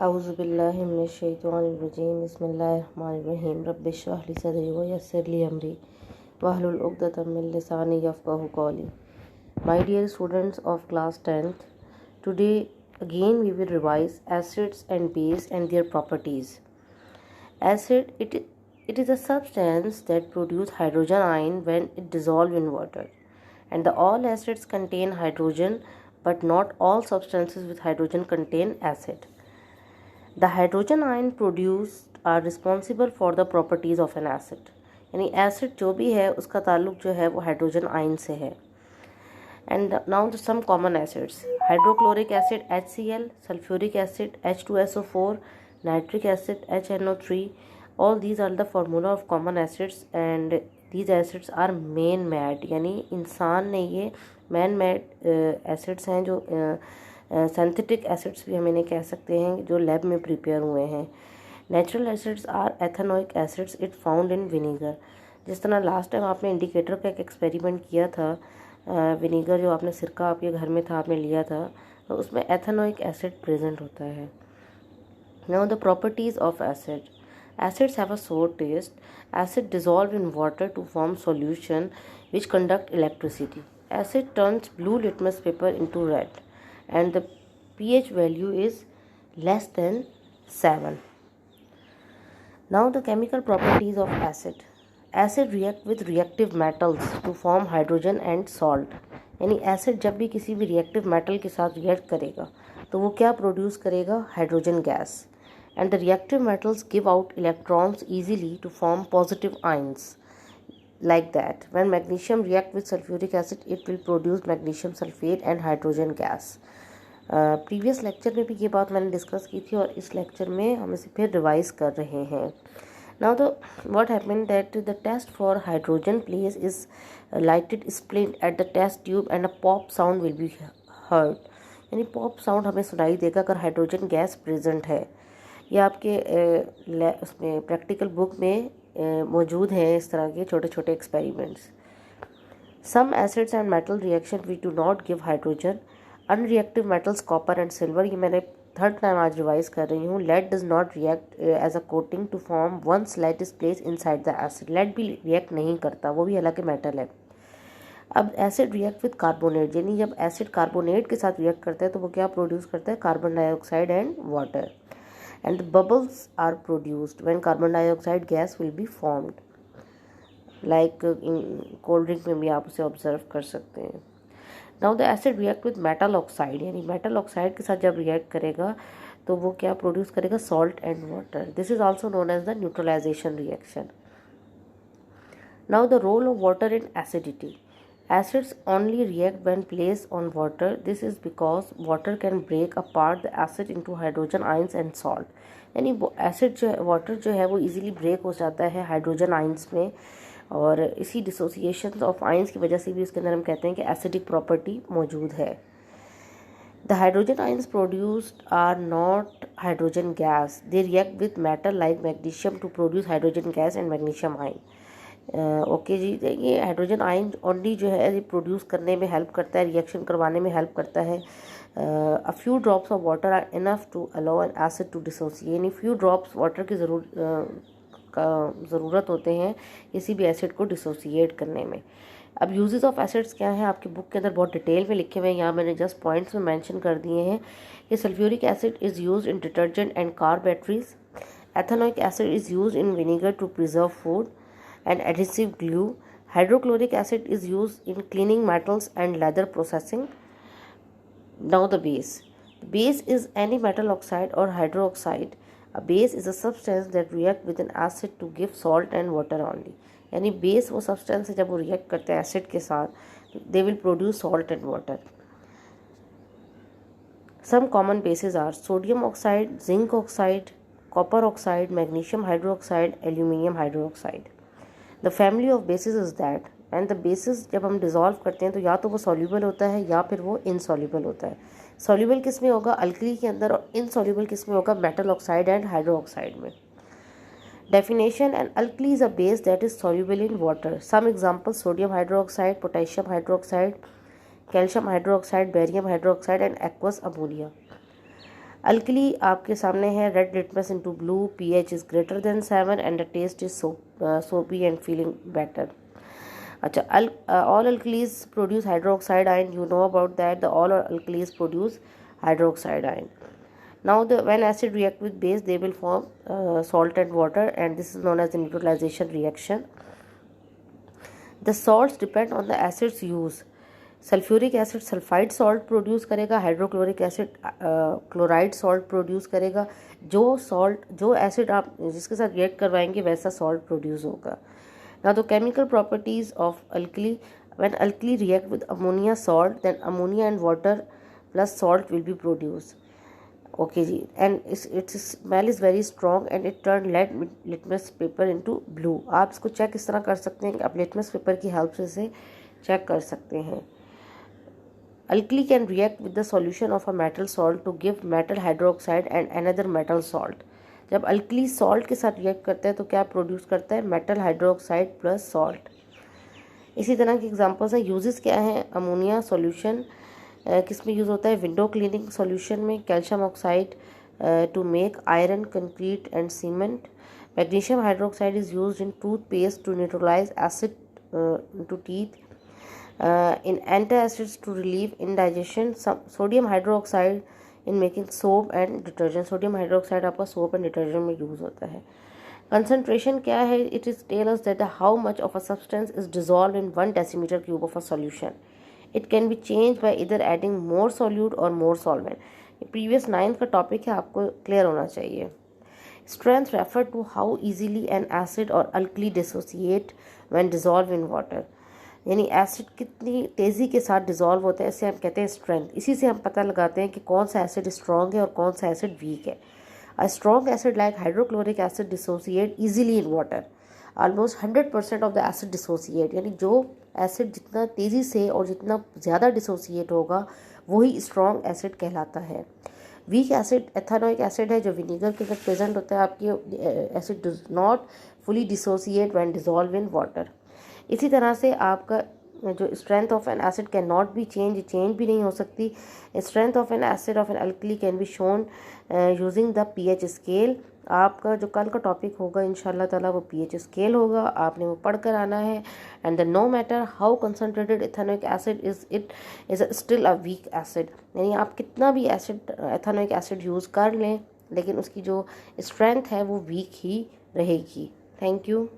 औज़ुबिल्लाहि मिनश्शैतानिर्रजीम बिस्मिल्लाहिर्रहमानिर्रहीम रब्बिश्रह ली सदरी व यस्सिर ली अमरी वहलुल उक़दतम मिन लिसानी यफ़क़हू क़ौली। My dear students of class 10th, today again we will revise acids and base and their properties. Acid, it is a substance that produces hydrogen ion when it dissolves in water. And all acids contain hydrogen, but not all substances with hydrogen contain acid. The hydrogen ion produced are responsible for the properties of an acid. यानी acid जो भी है उसका ताल्लुक जो है वो hydrogen ion से है. And now some common acids: hydrochloric acid HCl, sulfuric acid H2SO4, nitric acid HNO3. All these are the formula of common acids and these acids are man made. यानी इंसान ने ये man made acids हैं जो synthetic acids भी हम इन्हें कह सकते हैं जो लैब में प्रिपेयर हुए हैं. Natural acids are ethanoic acids it found in vinegar. जिस तरह लास्ट टाइम आपने इंडिकेटर का एक एक्सपेरिमेंट किया था, विनीगर जो आपने सिरका आपके घर में था आपने लिया था, तो उसमें एथेनोइक एसिड प्रेजेंट होता है. Now the properties of acid. Acids have a sour taste. Acid dissolve in water to form solution which conduct electricity. Acid turns blue litmus paper into red and the pH value is less than 7. Now the chemical properties of acid. Acid react with reactive metals to form hydrogen and salt. यानी acid जब भी किसी भी reactive metal के साथ react करेगा तो वो क्या प्रोड्यूस करेगा? Hydrogen gas. And the reactive metals give out electrons easily to form positive ions. Like that, when magnesium react with sulfuric acid, it will produce magnesium sulfate and hydrogen gas. Previous lecture में भी ये बात मैंने discuss की थी और इस lecture में हम इसे फिर रिवाइज कर रहे हैं. Now the what happened that the test for hydrogen place is lighted split at the test tube and a pop sound will be heard. यानी पॉप साउंड हमें सुनाई देगा अगर हाइड्रोजन गैस प्रेजेंट है. यह आपके उसमें प्रैक्टिकल बुक में मौजूद हैं इस तरह के छोटे छोटे experiments. Some acids and metal reaction we do not give hydrogen. Unreactive metals copper and silver, ये मैंने थर्ड टाइम आज रिवाइज कर रही हूँ. Lead does not react as a coating to form once lead is place inside the acid. Lead भी react नहीं करता, वो भी हालांकि मेटल है. अब एसिड रिएक्ट विद कार्बोनेट, यानी जब एसिड कार्बोनेट के साथ रिएक्ट करता है तो वो क्या प्रोड्यूस करता है? Carbon dioxide and water. And the bubbles are produced when carbon dioxide gas will be formed. Like in cold drink में भी आप उसे ऑब्जर्व कर सकते हैं. Now the acid react with metal oxide, यानी मेटल ऑक्साइड के साथ जब रिएक्ट करेगा तो वो क्या प्रोड्यूस करेगा? Salt and water. This is also known as the neutralisation reaction. Now the role of water in acidity. Acids only react when placed on water. This is because water can break apart the acid into hydrogen ions and salt. यानी acid जो है, water जो है वो easily break हो जाता है hydrogen ions में और इसी डिसोसिएशन ऑफ आइंस की वजह से भी उसके अंदर हम कहते हैं कि एसिडिक प्रॉपर्टी मौजूद है. The hydrogen ions produced are not hydrogen gas. They react with metal like magnesium to produce hydrogen gas and magnesium ion. Okay जी, ये हाइड्रोजन आयन ओनली जो है ये प्रोड्यूस करने में हेल्प करता है, रिएक्शन करवाने में हेल्प करता है. A few drops of water are enough to allow an acid to dissociate. यानी फ्यू ड्रॉप्स वाटर की ज़रूरत होते हैं किसी भी एसिड को डिसोसिएट करने में. अब यूजेस ऑफ एसिड्स क्या है आपकी बुक के अंदर बहुत डिटेल में लिखे हुए हैं, यहाँ मैंने जस्ट पॉइंट्स में मेंशन कर दिए हैं. कि sulphuric acid is used in detergent and car batteries. Ethanoic acid is used in vinegar to preserve food and adhesive glue. Hydrochloric acid is used in cleaning metals and leather processing. Now the base. The base is any metal oxide or hydroxide. A base is a substance that react with an acid to give salt and water only. यानी base वो substance है जब वो react करते हैं acid के साथ, they will produce salt and water. Some common bases are sodium oxide, zinc oxide, copper oxide, magnesium hydroxide, aluminium hydroxide. The family of basis is that. And the basis जब हम dissolve करते हैं तो या तो वो सॉल्यूबल होता है या फिर वो इनसॉल्यूबल होता है. सॉल्यूबल किस में होगा? अल्कली के अंदर. और इनसॉल्यूबल किस में होगा? Metal oxide and hydro oxide में. Definition: an alkali is a base that is soluble in water. Some example: sodium hydroxide, potassium hydroxide, calcium hydroxide, barium hydroxide and aqueous ammonia. Alkali आपके सामने है, red litmus into blue, pH is greater than 7 and the test is soapy and feeling better. अच्छा, all alkalis produce hydroxide ion. You know about that. The all alkalis produce hydroxide ion. Now when acid react with base, they will form salt and water, and this is known as the neutralization reaction. The salts depend on the acid's use. Sulphuric acid sulphide salt produce करेगा, hydrochloric acid chloride salt produce करेगा. जो acid आप जिसके साथ react करवाएंगे वैसा salt produce होगा. Now the chemical properties of alkali: when alkali react with ammonia salt, then ammonia and water plus salt will be produced. Okay जी, and its smell is very strong and it turn lead litmus paper into blue. आप इसको check इस तरह कर सकते हैं कि आप लिटमस पेपर की हेल्प से इसे चेक कर सकते हैं. Alkali can react with the solution of a metal salt to give metal hydroxide and another metal salt. जब अल्कली सॉल्ट के साथ रिएक्ट करता है तो क्या प्रोड्यूस करता है? Metal hydroxide plus salt. इसी तरह की एग्जांपल्स हैं. यूजेस क्या हैं? अमोनिया सॉल्यूशन किस में यूज़ होता है? विंडो क्लीनिंग सॉल्यूशन में. Calcium oxide to make iron concrete and cement. Magnesium hydroxide is used in toothpaste to neutralise acid to teeth. In antacids to relieve indigestion. Sodium hydroxide in making soap and detergent. Sodium hydroxide आपका soap and detergent में use होता है. Concentration क्या है? It is tell us that how much of a substance is dissolve in 1 decimetre cube of a solution. It can be change by either adding more solute or more solvent. Previous 9th का topic है, आपको clear होना चाहिए. Strength refer to how easily an acid और alkali dissociate when dissolve in water. यानी acid कितनी तेज़ी के साथ डिज़ोल्व होता है, इससे हम कहते हैं स्ट्रेंथ. इसी से हम पता लगाते हैं कि कौन सा एसिड स्ट्रॉन्ग है और कौन सा एसिड वीक है. A strong acid like hydrochloric acid dissociate easily in water. Almost 100% of the acid dissociate. यानी जो एसिड जितना तेज़ी से और जितना ज़्यादा डिसोसिएट होगा वही स्ट्रॉन्ग एसिड कहलाता है. वीक एसिड एथेनोइक एसिड है जो विनीगर के अंदर प्रेजेंट होता है. आपकी acid does not fully dissociate when dissolve in water. इसी तरह से आपका जो strength of an acid can not be change भी नहीं हो सकती. Strength of an acid of an alkali can be shown using the pH scale. आपका जो कल का टॉपिक होगा इंशाल्लाह ताला वो pH स्केल होगा, आपने वो पढ़ कर आना है. And the no matter how concentrated ethanoic acid it is still a weak acid. यानी आप कितना भी एथेनोइक एसिड यूज़ कर लें लेकिन उसकी जो स्ट्रेंथ है वो वीक ही रहेगी. Thank you.